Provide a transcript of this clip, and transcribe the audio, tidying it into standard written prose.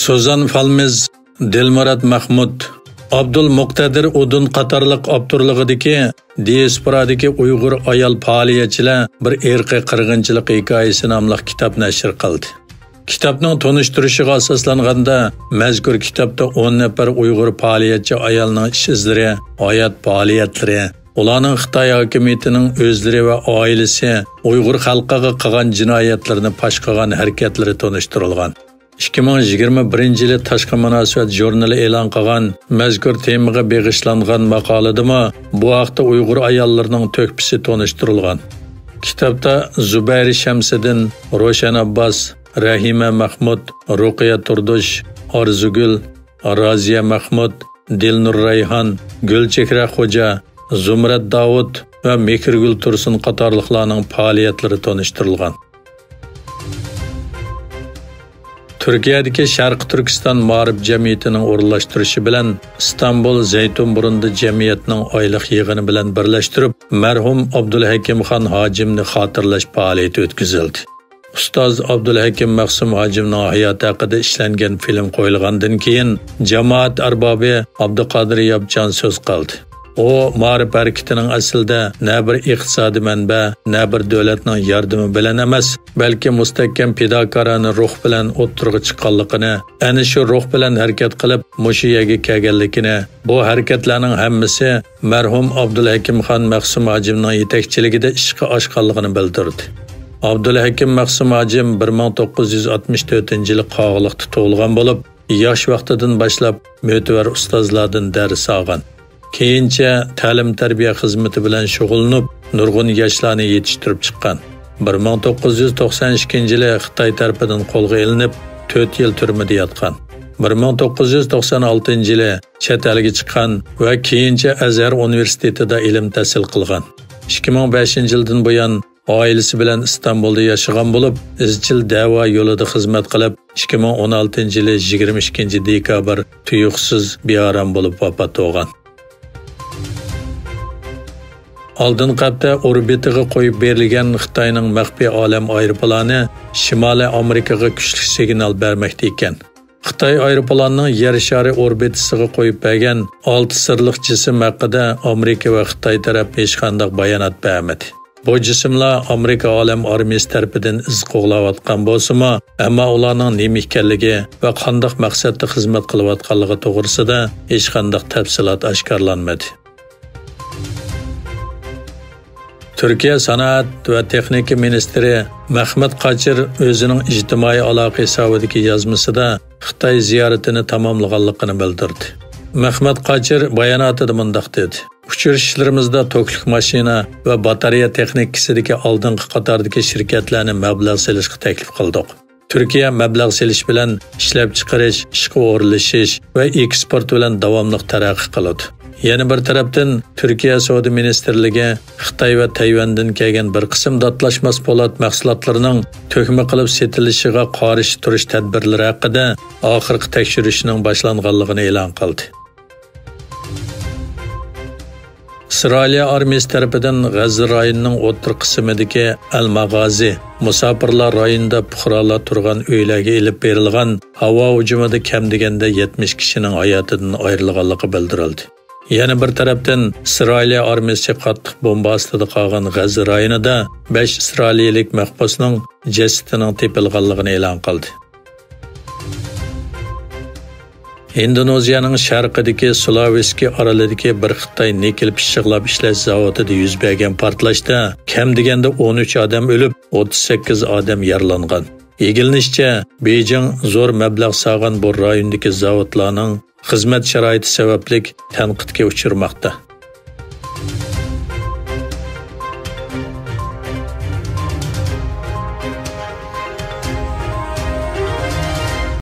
Suzan Falmez, Dilmurat Mahmud, Abdul Muqtadir Udun qatorliq avtorlig'idagi diasporadagi Uyg'ur ayol faoliyatchilar bir irqiy qirg'inchilik hikoyasi nomli kitob nashr qildi. Kitobning tanishtirishiga asoslanganda mazkur kitobda 10 nafar Uyg'ur faoliyatchi ayolning ish izlari, hayot faoliyatlari, ularning Xitoy hukumatining o'zlari va oilasi Uyg'ur xalqiga qilgan jinoyatlarni fosh qilgan harakatlari tanishtirilgan. 2021 yılı Tashqi munosabat jurnali e'lon qilgan mazkur temaga bag'ishlangan maqoladami bu haqda Uyg'ur ayollarining to'kpisi tanishtirilgan. Kitobda Zubayr Shamsiddin, Roshan Abbas, Rahima Mahmud, Ruqiya Turdush, Orzugul, Raziya Mahmud, Dilnur Rayhan, Gulchehra Xo'ja, Zumrat Davud va Mehrgul Tursun qatorliqlarning faoliyatlari tanishtirilgan. Türkiye'deki Şarkı Türkistan Mağrib Cemiyeti'nin o'rinlashtirishi bilan İstanbul Zeytunburun'da cemiyetinin aylık yığını bilan birleştirip merhum Abdulhakim-xon Hacimni xotirlash faoliyati o'tkazildi. Ustoz Abdulhakim Maqsum Hacimning hayoti haqida ishlangan film qo'yilgandan keyin jamoat arbobi Abduqodir Yobjon so'z qildi. O, ma'rif hareketining aslida ne bir iqtisodiy manba, ne bir davlatning yordami bilan emas, balki mustahkam fidokorona ruh bilan o'ttirg'i chiqqanligini, ana shu ruh bilan harakat qilib mushiyaga kelganligini, bu harakatlarning hammasi marhum Abdulhakim-xon Maqsum Hacimning yetakchiligida ishga oshganligini bildirdi. Abdulhakim Maqsum Hacim 1964-yili Qog'liqda tug'ilgan bo'lib, yosh vaqtidan boshlab mo'tabar ustozlardan dars olgan. Keyincha ta'lim-tarbiya xizmati bilan shug'ullanib, nurg'un yoshlarni yetishtirib chiqqan. 1992-yili Xitoy tarafidan qo'lga olinib, 4 yil turmada yotgan. 1996-yili chet elga chiqqan va keyincha Azhar universitetida ilm tahsil qilgan. 2005-yildan buyon oilasi bilan Istanbulda yashagan bo'lib, izchil da'vo yo'lida xizmat qilib, 2016-yili 22-dekabr tuyuqsiz beorom bo'lib vafot etgan. Oldin qapda orbitiga qo'yib berilgan Xitoyning maxfiy olam aeroplani Shimoliy Amerikaga kuchli signal bermoqda ekan. Xitoy aeroplanining yer shari orbitasiga qo'yib bergan 6 sirliq jism haqida Amerika va Xitoy taraf hech qanday bayonot bermadi. Bu jismlar Amerika olam armiyasi tarafidan iz qo'g'layotgan bo'lsa-mu, ammo ularning nima ekanligi va qanday maqsadda xizmat qilayotganligi to'g'risida hech qanday tafsilot oshkorlanmadi. Türkiye Sanoat ve Texnika Ministri Mehmet Qochir o'zining ijtimoiy aloqa hisobidagi yozmasida Xitoy ziyoratini tamomlaganligini bildirdi. Mehmet Qochir bayonotida mundaq dedi: "Uchirishlarimizda toklik mashina va batareya texnikasidagi oldingi qatordagi shirkatlarni mablag' selishga taklif qildik. Türkiye mablag' selish bilan ishlab chiqarish, ishga o'rlashish va eksport bilan davomli taraqqiy qiladi." Yana bir tarafdan Türkiye Savdo Ministerligi Xitoy va Tayvandan kelgan bir qism datlashmas po'lat mahsulotlarining to'kma qilib setilishiga qarshi turish tadbirlari haqida oxirgi tekshirishning boshlanganligini e'lon qildi. İsrail armiyasi tarafidan G'azza rayonining o'rta qismidagi Al-Mag'azi musofirlar rayonida fuqarolar turgan uylarga ilib berilgan havo hujumida kam deganda 70 kishining hayotidan ayrilganligi bildirildi. Yana bir tarafdan İsrail armiyasi qattiq bomba ostida qolgan G'azza rayonida 5 isroillik mahbusning jasadining tepilganligini e'lon qildi. Indoneziyaning sharqidagi Sulawesi orolidagi bir Xitoy nikel pishiqlab ishlash zavodida yuz bergan portlashda kam deganda 13 odam o'lib, 38 odam yaralangan. Egilishicha, Beijing zo'r mablag' sog'an bu rayondagi zavodlarning xizmat sharoiti sababli tanqidga uchirmoqda.